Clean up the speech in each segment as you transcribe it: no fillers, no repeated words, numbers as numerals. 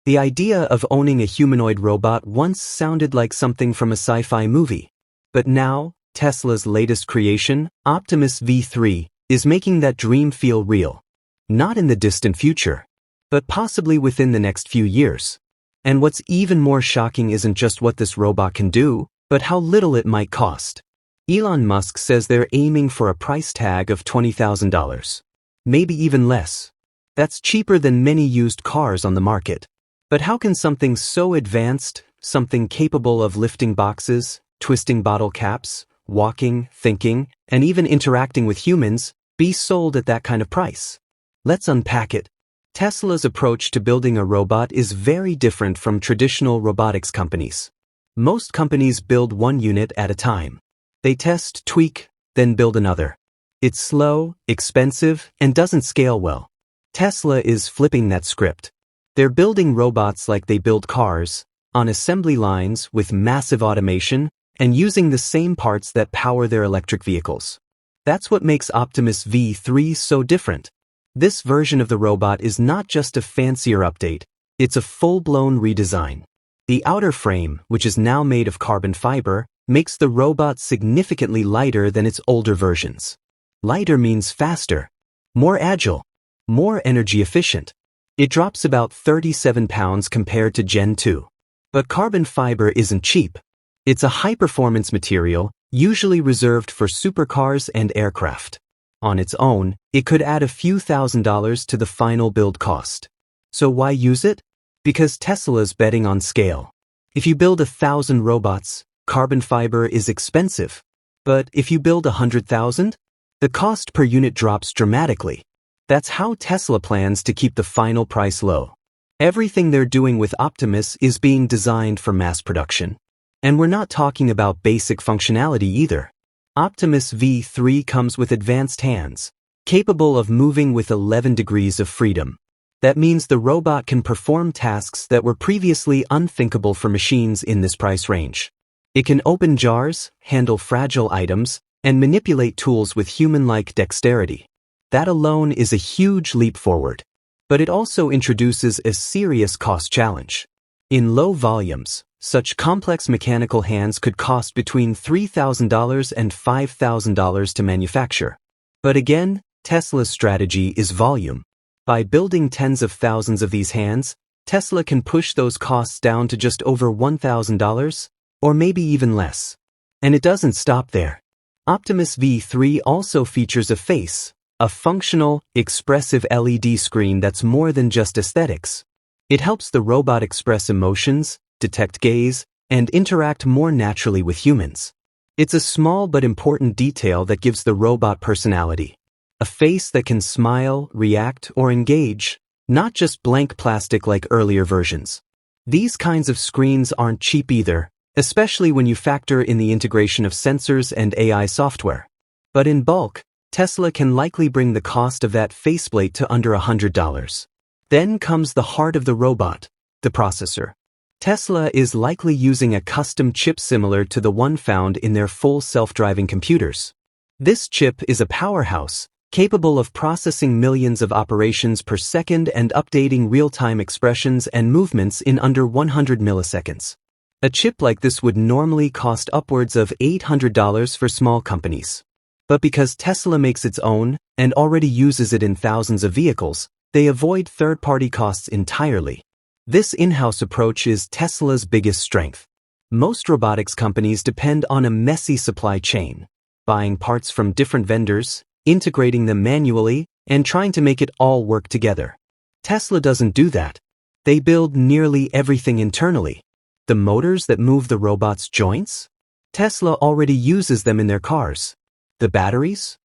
The idea of owning a humanoid robot once sounded like something from a sci-fi movie. But now, Tesla's latest creation, Optimus V3, is making that dream feel real. Not in the distant future, but possibly within the next few years. And what's even more shocking isn't just what this robot can do, but how little it might cost. Elon Musk says they're aiming for a price tag of $20,000. Maybe even less. That's cheaper than many used cars on the market. But how can something so advanced, something capable of lifting boxes, twisting bottle caps, walking, thinking, and even interacting with humans, be sold at that kind of price? Let's unpack it. Tesla's approach to building a robot is very different from traditional robotics companies. Most companies build one unit at a time. They test, tweak, then build another. It's slow, expensive, and doesn't scale well. Tesla is flipping that script. They're building robots like they build cars, on assembly lines with massive automation, and using the same parts that power their electric vehicles. That's what makes Optimus V3 so different. This version of the robot is not just a fancier update, it's a full-blown redesign. The outer frame, which is now made of carbon fiber, makes the robot significantly lighter than its older versions. Lighter means faster, more agile, more energy efficient. It drops about 37 pounds compared to Gen 2. But carbon fiber isn't cheap. It's a high-performance material, usually reserved for supercars and aircraft. On its own, it could add a few $1,000s to the final build cost. So why use it? Because Tesla's betting on scale. If you build 1,000 robots, carbon fiber is expensive. But if you build 100,000, the cost per unit drops dramatically. That's how Tesla plans to keep the final price low. Everything they're doing with Optimus is being designed for mass production. And we're not talking about basic functionality either. Optimus V3 comes with advanced hands, capable of moving with 11 degrees of freedom. That means the robot can perform tasks that were previously unthinkable for machines in this price range. It can open jars, handle fragile items, and manipulate tools with human-like dexterity. That alone is a huge leap forward. But it also introduces a serious cost challenge. In low volumes, such complex mechanical hands could cost between $3,000 and $5,000 to manufacture. But again, Tesla's strategy is volume. By building tens of thousands of these hands, Tesla can push those costs down to just over $1,000, or maybe even less. And it doesn't stop there. Optimus V3 also features a face, a functional, expressive LED screen that's more than just aesthetics. It helps the robot express emotions, detect gaze, and interact more naturally with humans. It's a small but important detail that gives the robot personality. A face that can smile, react, or engage, not just blank plastic like earlier versions. These kinds of screens aren't cheap either, especially when you factor in the integration of sensors and AI software. But in bulk, Tesla can likely bring the cost of that faceplate to under $100. Then comes the heart of the robot, the processor. Tesla is likely using a custom chip similar to the one found in their full self-driving computers. This chip is a powerhouse, capable of processing millions of operations per second and updating real-time expressions and movements in under 100 milliseconds. A chip like this would normally cost upwards of $800 for small companies. But because Tesla makes its own and already uses it in thousands of vehicles, they avoid third-party costs entirely. This in-house approach is Tesla's biggest strength. Most robotics companies depend on a messy supply chain, buying parts from different vendors, integrating them manually, and trying to make it all work together. Tesla doesn't do that. They build nearly everything internally. The motors that move the robot's joints? Tesla already uses them in their cars. The batteries?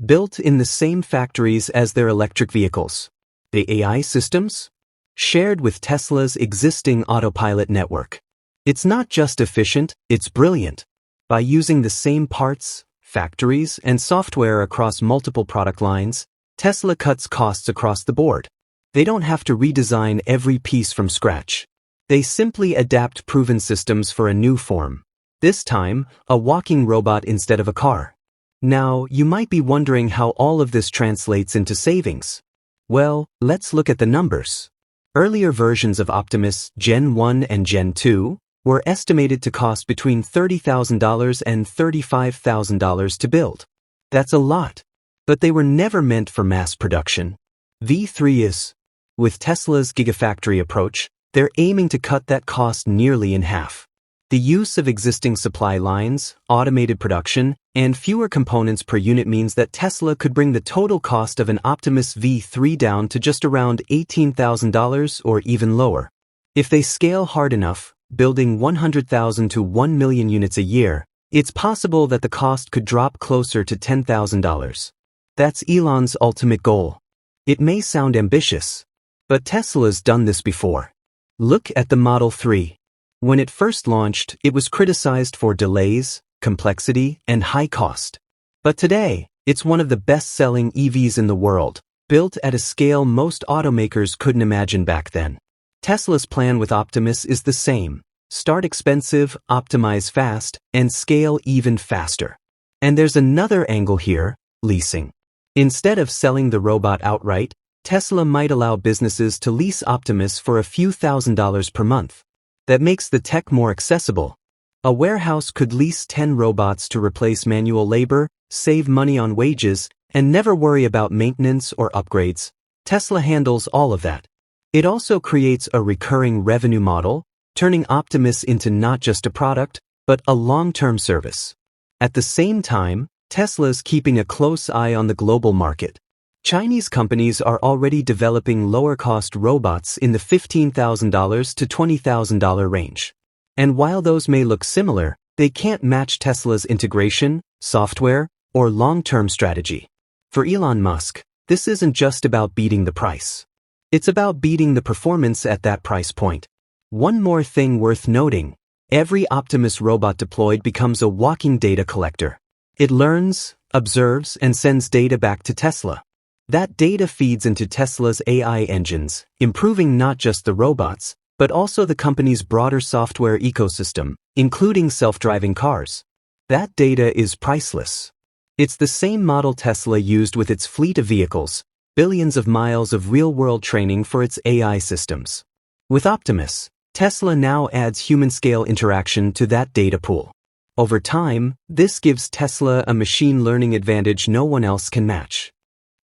Built in the same factories as their electric vehicles. The AI systems? Shared with Tesla's existing autopilot network. It's not just efficient, it's brilliant. By using the same parts, factories, and software across multiple product lines, Tesla cuts costs across the board. They don't have to redesign every piece from scratch. They simply adapt proven systems for a new form. This time, a walking robot instead of a car. Now, you might be wondering how all of this translates into savings. Well, let's look at the numbers. Earlier versions of Optimus, Gen 1 and Gen 2, were estimated to cost between $30,000 and $35,000 to build. That's a lot, but they were never meant for mass production. V3 is. With Tesla's Gigafactory approach, they're aiming to cut that cost nearly in half. The use of existing supply lines, automated production, and fewer components per unit means that Tesla could bring the total cost of an Optimus V3 down to just around $18,000 or even lower. If they scale hard enough, building 100,000 to 1 million units a year, it's possible that the cost could drop closer to $10,000. That's Elon's ultimate goal. It may sound ambitious, but Tesla's done this before. Look at the Model 3. When it first launched, it was criticized for delays, complexity, and high cost. But today, it's one of the best-selling EVs in the world, built at a scale most automakers couldn't imagine back then. Tesla's plan with Optimus is the same. Start expensive, optimize fast, and scale even faster. And there's another angle here, leasing. Instead of selling the robot outright, Tesla might allow businesses to lease Optimus for a few $1,000s per month. That makes the tech more accessible. A warehouse could lease 10 robots to replace manual labor, save money on wages, and never worry about maintenance or upgrades. Tesla handles all of that. It also creates a recurring revenue model, turning Optimus into not just a product, but a long-term service. At the same time, Tesla's keeping a close eye on the global market. Chinese companies are already developing lower-cost robots in the $15,000 to $20,000 range. And while those may look similar, they can't match Tesla's integration, software, or long-term strategy. For Elon Musk, this isn't just about beating the price. It's about beating the performance at that price point. One more thing worth noting: every Optimus robot deployed becomes a walking data collector. It learns, observes, and sends data back to Tesla. That data feeds into Tesla's AI engines, improving not just the robots, but also the company's broader software ecosystem, including self-driving cars. That data is priceless. It's the same model Tesla used with its fleet of vehicles, billions of miles of real-world training for its AI systems. With Optimus, Tesla now adds human-scale interaction to that data pool. Over time, this gives Tesla a machine learning advantage no one else can match.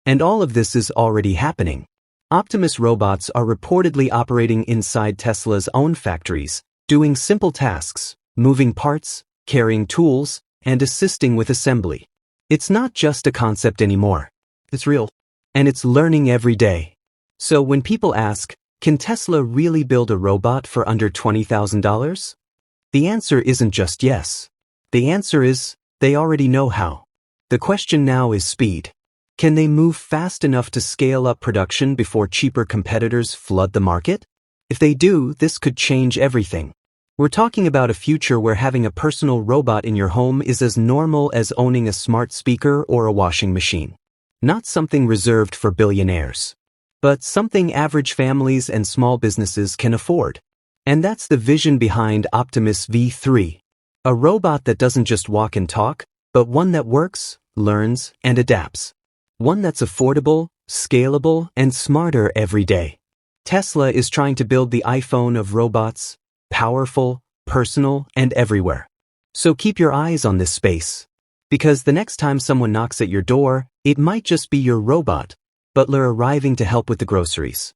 And all of this is already happening. Optimus robots are reportedly operating inside Tesla's own factories, doing simple tasks, moving parts, carrying tools, and assisting with assembly. It's not just a concept anymore. It's real. And it's learning every day. So when people ask, can Tesla really build a robot for under $20,000? The answer isn't just yes. The answer is, they already know how. The question now is speed. Can they move fast enough to scale up production before cheaper competitors flood the market? If they do, this could change everything. We're talking about a future where having a personal robot in your home is as normal as owning a smart speaker or a washing machine. Not something reserved for billionaires, but something average families and small businesses can afford. And that's the vision behind Optimus V3. A robot that doesn't just walk and talk, but one that works, learns, and adapts. One that's affordable, scalable, and smarter every day. Tesla is trying to build the iPhone of robots, powerful, personal, and everywhere. So keep your eyes on this space. Because the next time someone knocks at your door, it might just be your robot butler arriving to help with the groceries.